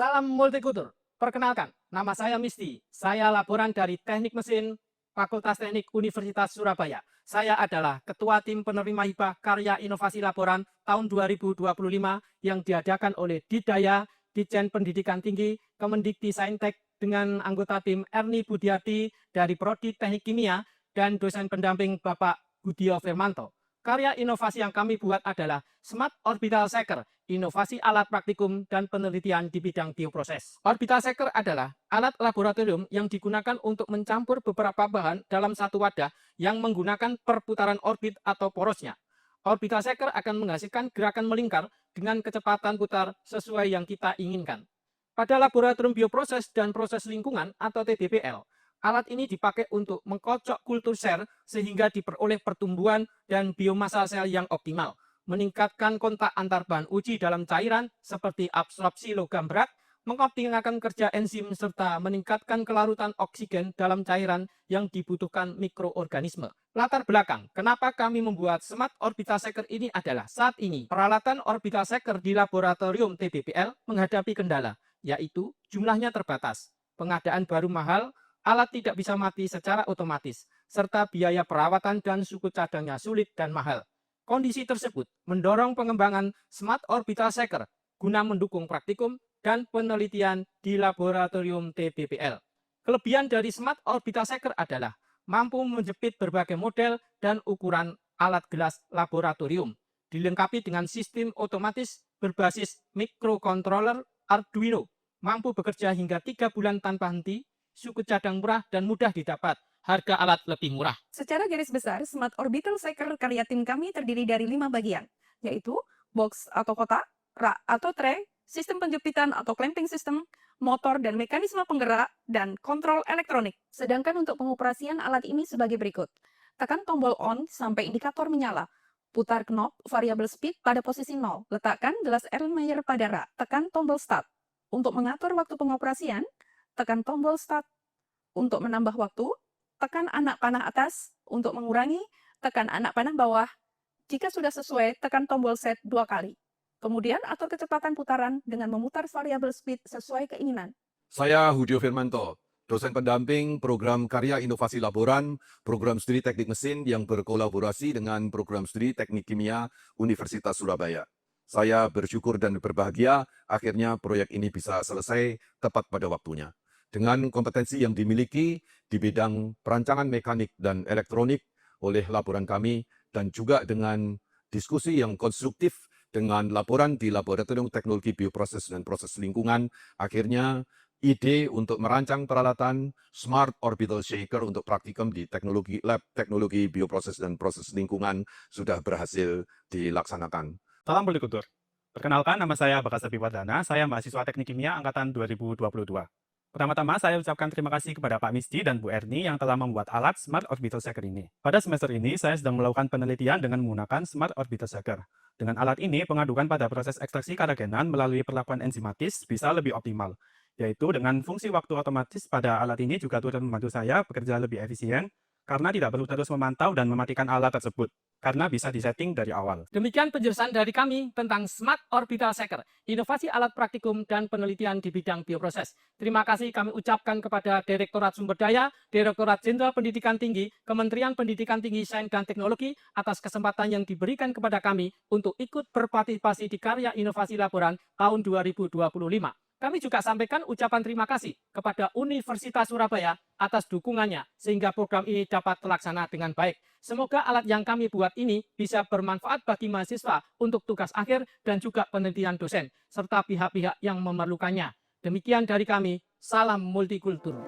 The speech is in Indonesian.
Salam multikultur. Perkenalkan, nama saya Misti. Saya laporan dari Teknik Mesin Fakultas Teknik Universitas Surabaya. Saya adalah Ketua Tim Penerima Hibah Karya Inovasi Laporan tahun 2025 yang diadakan oleh Didaya, Ditjen Pendidikan Tinggi, Kemendikti Saintek dengan anggota tim Erni Budiati dari Prodi Teknik Kimia dan dosen pendamping Bapak Budio Firmanto. Karya inovasi yang kami buat adalah Smart Orbital Shaker, inovasi alat praktikum dan penelitian di bidang bioproses. Orbital Shaker adalah alat laboratorium yang digunakan untuk mencampur beberapa bahan dalam satu wadah yang menggunakan perputaran orbit atau porosnya. Orbital Shaker akan menghasilkan gerakan melingkar dengan kecepatan putar sesuai yang kita inginkan. Pada laboratorium bioproses dan proses lingkungan atau TBPL, alat ini dipakai untuk mengkocok kultur sel sehingga diperoleh pertumbuhan dan biomasa sel yang optimal, meningkatkan kontak antar bahan uji dalam cairan seperti absorpsi logam berat, mengoptimalkan kerja enzim serta meningkatkan kelarutan oksigen dalam cairan yang dibutuhkan mikroorganisme. Latar belakang, kenapa kami membuat Smart Orbital Shaker ini adalah saat ini peralatan Orbital Shaker di laboratorium TBPL menghadapi kendala, yaitu jumlahnya terbatas, pengadaan baru mahal, alat tidak bisa mati secara otomatis, serta biaya perawatan dan suku cadangnya sulit dan mahal. Kondisi tersebut mendorong pengembangan Smart Orbital Shaker guna mendukung praktikum dan penelitian di laboratorium TBPL. Kelebihan dari Smart Orbital Shaker adalah mampu menjepit berbagai model dan ukuran alat gelas laboratorium, dilengkapi dengan sistem otomatis berbasis microcontroller Arduino, mampu bekerja hingga 3 bulan tanpa henti, suku cadang murah dan mudah didapat, harga alat lebih murah. Secara garis besar, Smart Orbital Shaker karya tim kami terdiri dari 5 bagian, yaitu box atau kotak, rak atau tray, sistem penjepitan atau clamping system, motor dan mekanisme penggerak, dan kontrol elektronik. Sedangkan untuk pengoperasian alat ini sebagai berikut. Tekan tombol on sampai indikator menyala. Putar knob variable speed pada posisi 0. Letakkan gelas Erlenmeyer pada rak. Tekan tombol start. Untuk mengatur waktu pengoperasian, tekan tombol start. Untuk menambah waktu, tekan anak panah atas. Untuk mengurangi, tekan anak panah bawah. Jika sudah sesuai, tekan tombol set 2 kali. Kemudian atur kecepatan putaran dengan memutar variabel speed sesuai keinginan. Saya Budio Firmanto, dosen pendamping program Karya Inovasi Laboran, program studi Teknik Mesin yang berkolaborasi dengan program studi Teknik Kimia Universitas Surabaya. Saya bersyukur dan berbahagia akhirnya proyek ini bisa selesai tepat pada waktunya. Dengan kompetensi yang dimiliki di bidang perancangan mekanik dan elektronik oleh laporan kami dan juga dengan diskusi yang konstruktif dengan laporan di Laboratorium Teknologi Bioproses dan Proses Lingkungan, akhirnya ide untuk merancang peralatan Smart Orbital Shaker untuk praktikum di Lab Teknologi Bioproses dan Proses Lingkungan sudah berhasil dilaksanakan. Salam multikultur. Perkenalkan, nama saya Bakas Wadana, saya mahasiswa Teknik Kimia Angkatan 2022. Pertama-tama, saya ucapkan terima kasih kepada Pak Misti dan Bu Erni yang telah membuat alat Smart Orbital Shaker ini. Pada semester ini, saya sedang melakukan penelitian dengan menggunakan Smart Orbital Shaker. Dengan alat ini, pengadukan pada proses ekstraksi karagenan melalui perlakuan enzimatis bisa lebih optimal, yaitu dengan fungsi waktu otomatis pada alat ini juga turut membantu saya bekerja lebih efisien, karena tidak perlu terus memantau dan mematikan alat tersebut, karena bisa disetting dari awal. Demikian penjelasan dari kami tentang Smart Orbital Shaker, inovasi alat praktikum dan penelitian di bidang bioproses. Terima kasih kami ucapkan kepada Direktorat Sumber Daya, Direktorat Jenderal Pendidikan Tinggi, Kementerian Pendidikan Tinggi, Sains dan Teknologi atas kesempatan yang diberikan kepada kami untuk ikut berpartisipasi di karya inovasi laporan tahun 2025. Kami juga sampaikan ucapan terima kasih kepada Universitas Surabaya atas dukungannya sehingga program ini dapat terlaksana dengan baik. Semoga alat yang kami buat ini bisa bermanfaat bagi mahasiswa untuk tugas akhir dan juga penelitian dosen, serta pihak-pihak yang memerlukannya. Demikian dari kami, salam multikultur.